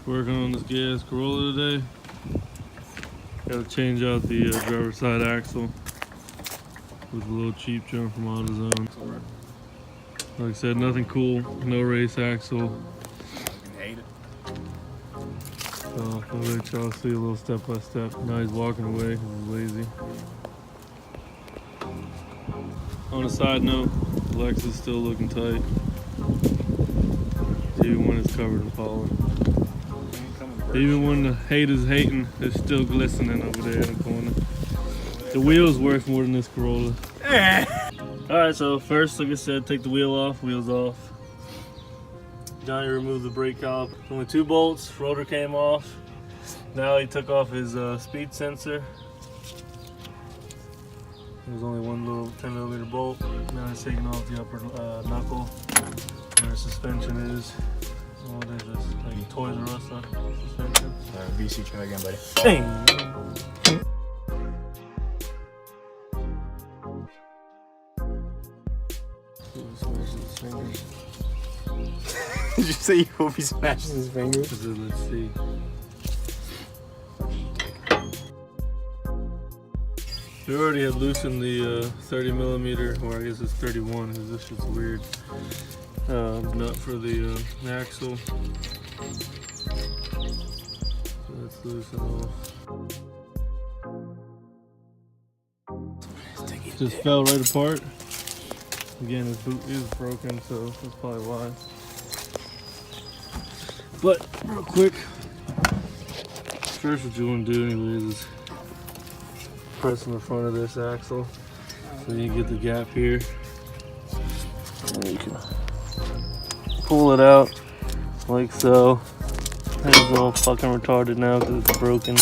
Working on this gas Corolla today. Got to change out the driver's side axle with a little cheap jump from AutoZone. Like I said, nothing cool, no race axle. Hate it. So I'll let y'all see a little step by step. Now he's walking away because he's lazy. On a side note, Lex is still looking tight. Even when it's covered in pollen. Even when the hate is hating, it's still glistening over there in the corner. The wheel's worth more than this Corolla. Alright, so first, like I said, take the wheel off, wheels off. Johnny removed the brake caliper. Only 2 bolts, rotor came off. Now he took off his speed sensor. There's only one little 10mm bolt. Now he's taking off the upper knuckle where the suspension is. What is this? Like Toys R Us suspension? VC, try again, buddy. Dang! Did you say you hope he smashes his fingers? Let's see. We already had loosened the 30mm, or I guess it's 31 because this shit's weird. Nut for the axle. So that's loosened off. Just fell right apart. Again, his boot is broken, so that's probably why. But real quick, first what you want to do anyways is press on the front of this axle so you can get the gap here. And you can pull it out like so. It's all fucking retarded now because it's broken.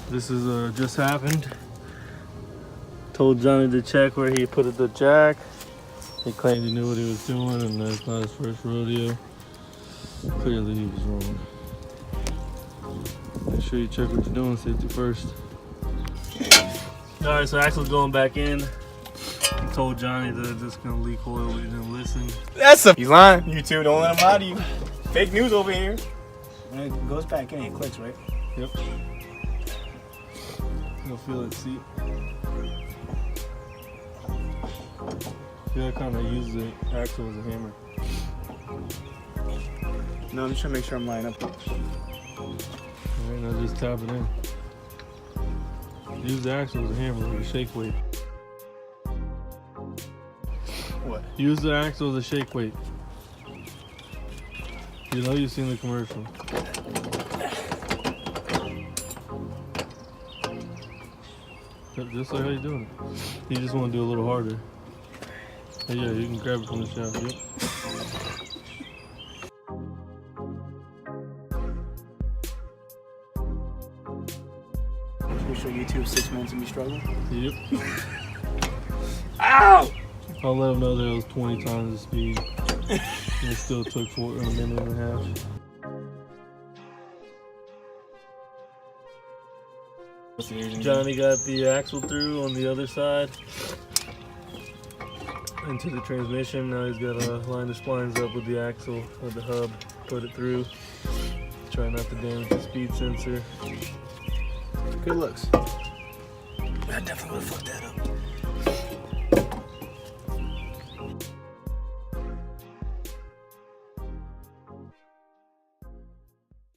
This is just happened. Told Johnny to check where he put the jack. He claimed he knew what he was doing, and that's not his first rodeo. Clearly he was wrong. Make sure you check what you're doing, safety first. Alright, so axle's going back in. I told Johnny that it's just gonna leak oil, but he didn't listen. He's lying. You two, don't let him lie to you. Fake news over here. When it goes back in, it clicks, right? Yep. You'll feel that seat. You gotta kind of use the axle as a hammer. No, I'm just trying to make sure I'm lining up. Alright, now just tap it in. Use the axle as a hammer, like a shake weight. What? Use the axle as a shake weight. You know you've seen the commercial. Just like how you doing it. You just want to do a little harder. But yeah, you can grab it from the shaft. Yep. Should we show YouTube 6 months and be struggling? Yep. Ow! I'll let them know that it was 20 times the speed. And it still took a minute and a half. Johnny got the axle through on the other side into the transmission. Now he's got to line the splines up with the axle or the hub, put it through. Try not to damage the speed sensor. Good looks. I definitely would have fucked that up.